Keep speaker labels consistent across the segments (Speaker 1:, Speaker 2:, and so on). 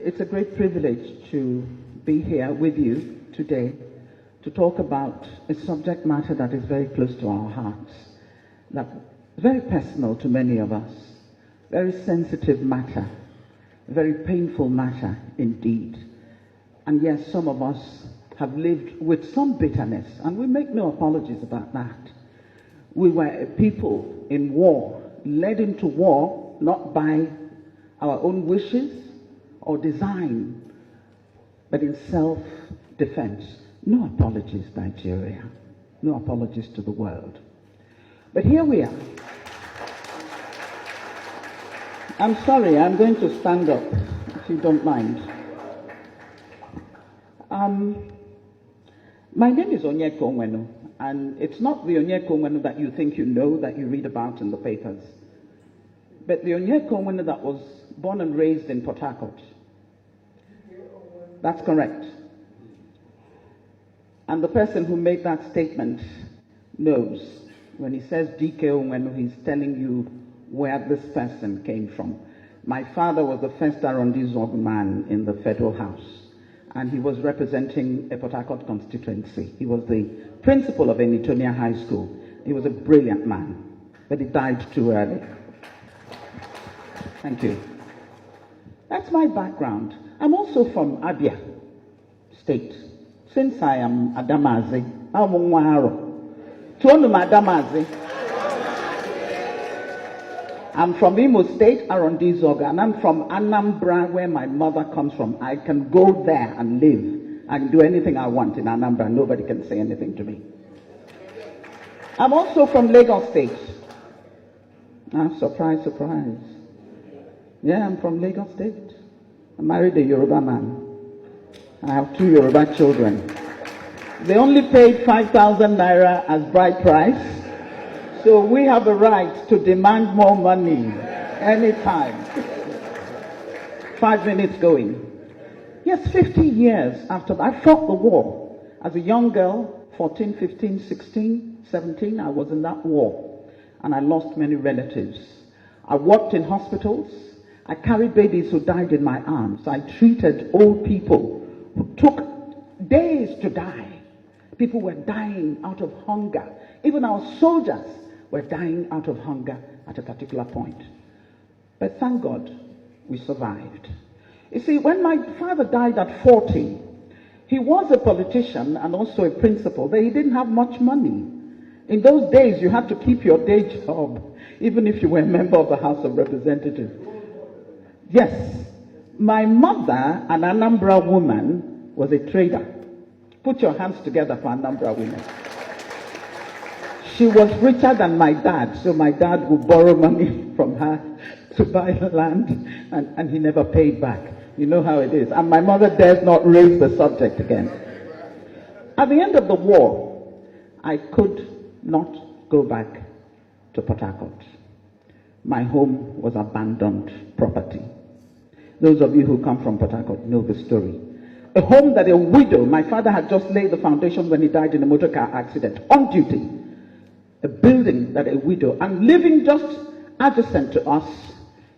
Speaker 1: It's a great privilege to be here with you today to talk about a subject matter that is very close to our hearts, that is very personal to many of us, very sensitive matter, very painful matter indeed. And yes, some of us have lived with some bitterness, and we make no apologies about that. We were a people in war, led into war not by our own wishes or design, but in self-defense. No apologies, Nigeria. No apologies to the world. But here we are. I'm sorry, I'm going to stand up, if you don't mind. My name is Onyeka Onwenu, and it's not the Onyeka Onwenu that you think you know, that you read about in the papers, but the Onyeka Onwenu that was born and raised in Port Harcourt. That's correct. And the person who made that statement knows. When he says DK Onwenu, he's telling you where this person came from. My father was the first Arrondissement man in the Federal House, and he was representing a Port Harcourt constituency. He was the principal of Enitonia High School. He was a brilliant man, but he died too early. Thank you. That's my background. I'm also from Abia State. Since I am Adamazi, I'm Adamazi. I'm from Imo State, Arrondissement, and I'm from Anambra, where my mother comes from. I can go there and live. I can do anything I want in Anambra. Nobody can say anything to me. I'm also from Lagos State. Surprise, surprise. Yeah, I'm from Lagos State. I married a Yoruba man. I have 2 Yoruba children. They only paid 5,000 naira as bride price. So we have a right to demand more money anytime. 5 minutes going. Yes, 50 years after that. I fought the war. As a young girl, 14, 15, 16, 17, I was in that war. And I lost many relatives. I worked in hospitals. I carried babies who died in my arms. I treated old people who took days to die. People were dying out of hunger. Even our soldiers were dying out of hunger at a particular point. But thank God, we survived. You see, when my father died at 40, he was a politician and also a principal, but he didn't have much money. In those days, you had to keep your day job, even if you were a member of the House of Representatives. Yes, my mother, an Anambra woman, was a trader. Put your hands together for Anambra women. She was richer than my dad, so my dad would borrow money from her to buy the land, and he never paid back. You know how it is. And my mother dares not raise the subject again. At the end of the war, I could not go back to Port Harcourt. My home was abandoned property. Those of you who come from Port Harcourt know the story. A home that a widow, my father had just laid the foundation when he died in a motor car accident, on duty. A building that a widow, and living just adjacent to us,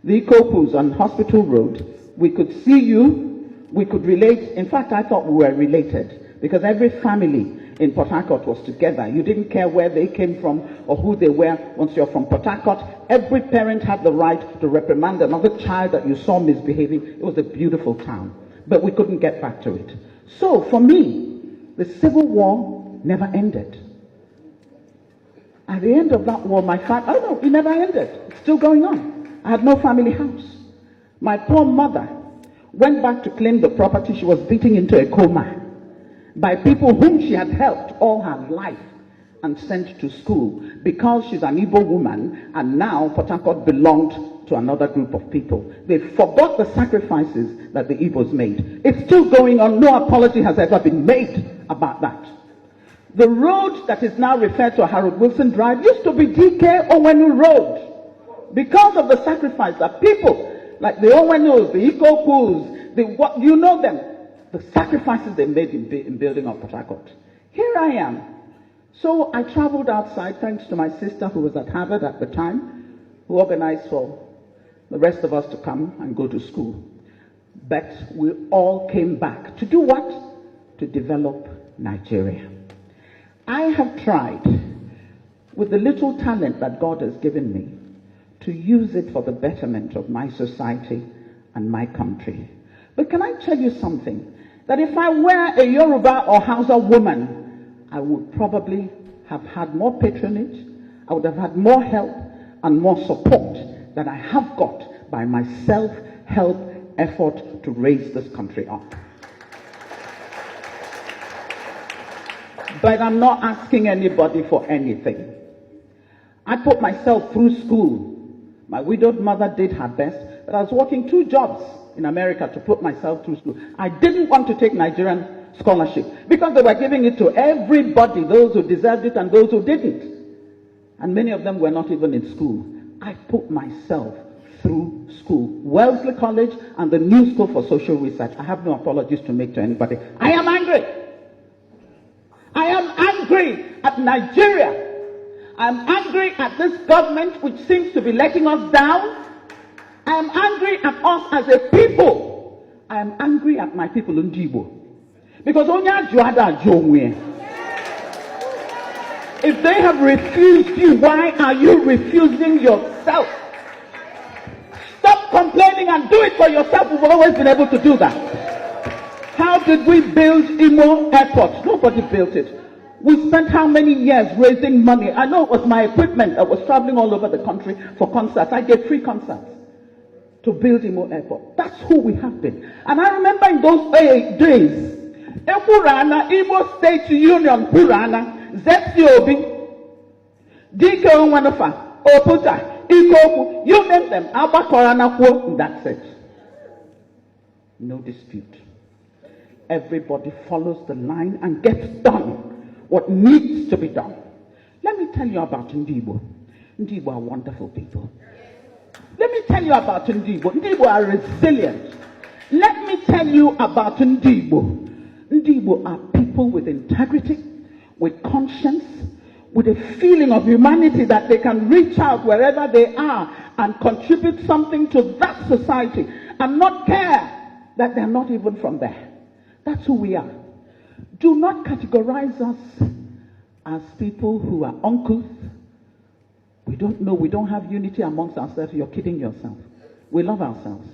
Speaker 1: the Ikopus on Hospital Road, we could see you, we could relate. In fact, I thought we were related, because every family in Port Harcourt was together. You didn't care where they came from or who they were. Once you're from Port Harcourt, every parent had the right to reprimand another child that you saw misbehaving. It was a beautiful town, but we couldn't get back to it. So for me, the Civil War never ended. At the end of that war, my father, oh no, it never ended. It's still going on. I had no family house. My poor mother went back to claim the property she was beating into a coma by people whom she had helped all her life and sent to school, because she's an Igbo woman and now Port Harcourt belonged to another group of people. They forgot the sacrifices that the Igbos made. It's still going on. No apology has ever been made about that. The road that is now referred to as Harold Wilson Drive used to be DK Onwenu Road, because of the sacrifice that people like the Onwenus, the Ikopus, you know them, the sacrifices they made in building up Port Harcourt. Here I am. So I traveled outside, thanks to my sister who was at Harvard at the time, who organized for the rest of us to come and go to school. But we all came back to do what? To develop Nigeria. I have tried, with the little talent that God has given me, to use it for the betterment of my society and my country. But can I tell you something? That if I were a Yoruba or Hausa woman, I would probably have had more patronage, I would have had more help and more support than I have got by my self-help effort to raise this country up. But I'm not asking anybody for anything. I put myself through school. My widowed mother did her best, but I was working 2 jobs in America to put myself through school. I didn't want to take Nigerian scholarship because they were giving it to everybody, those who deserved it and those who didn't. And many of them were not even in school. I put myself through school. Wellesley College and the New School for Social Research. I have no apologies to make to anybody. I am angry. I am angry at Nigeria. I am angry at this government which seems to be letting us down. I am angry at us as a people. I am angry at my people in Ndibo. Because if they have refused you, why are you refusing yourself? Stop complaining and do it for yourself. We've always been able to do that. How did we build Imo Airport? Nobody built it. We spent how many years raising money? I know it was my equipment that was traveling all over the country for concerts. I gave free concerts to build Imo Airport. That's who we have been. And I remember in those days, Epurana, Imo State Union, Purana, Zetiobi, Dike Onwenu, Oputa, Ikoku, you name them, Abakorana, that's it. No dispute. Everybody follows the line and gets done what needs to be done. Let me tell you about Ndibo. Ndibo are wonderful people. Let me tell you about Ndibo. Ndibo are resilient. Let me tell you about Ndibo. Ndibo are people with integrity, with conscience, with a feeling of humanity that they can reach out wherever they are and contribute something to that society and not care that they're not even from there. That's who we are. Do not categorize us as people who are uncouth. We don't know, we don't have unity amongst ourselves. You're kidding yourself. We love ourselves.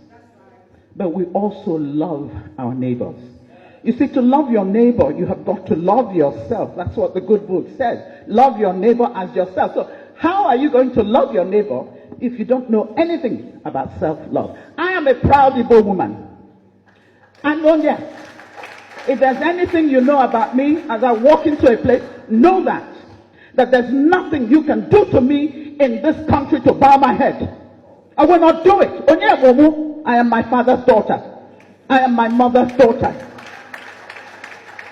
Speaker 1: But we also love our neighbors. You see, to love your neighbor, you have got to love yourself. That's what the good book says. Love your neighbor as yourself. So how are you going to love your neighbor if you don't know anything about self-love? I am a proud Igbo woman. And yes, if there's anything you know about me as I walk into a place, know that there's nothing you can do to me in this country to bow my head. I will not do it. I am my father's daughter. I am my mother's daughter.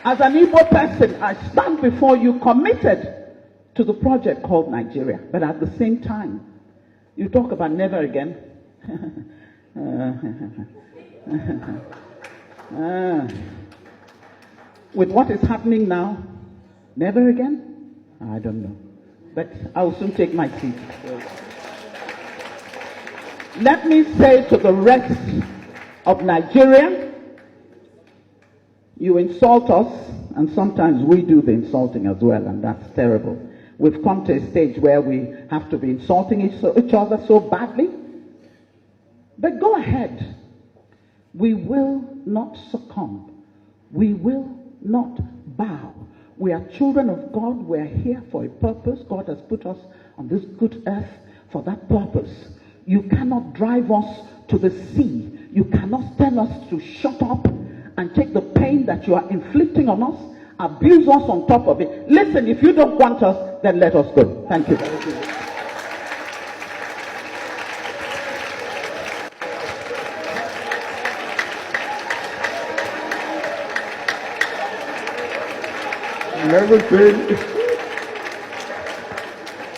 Speaker 1: As an Igbo person, I stand before you committed to the project called Nigeria. But at the same time, you talk about never again. With what is happening now, never again? I don't know. But I will soon take my seat. Let me say to the rest of Nigeria, you insult us, and sometimes we do the insulting as well, and that's terrible. We've come to a stage where we have to be insulting each other so badly. But go ahead. We will not succumb. We will not bow. We are children of God. We are here for a purpose. God has put us on this good earth for that purpose. You cannot drive us to the sea. You cannot tell us to shut up and take the pain that you are inflicting on us, abuse us on top of it. Listen, if you don't want us, then let us go. Thank you. Thank you.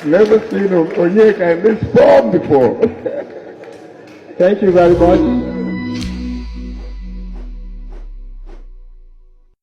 Speaker 2: Never seen Onyeka in this form before. Thank you very much.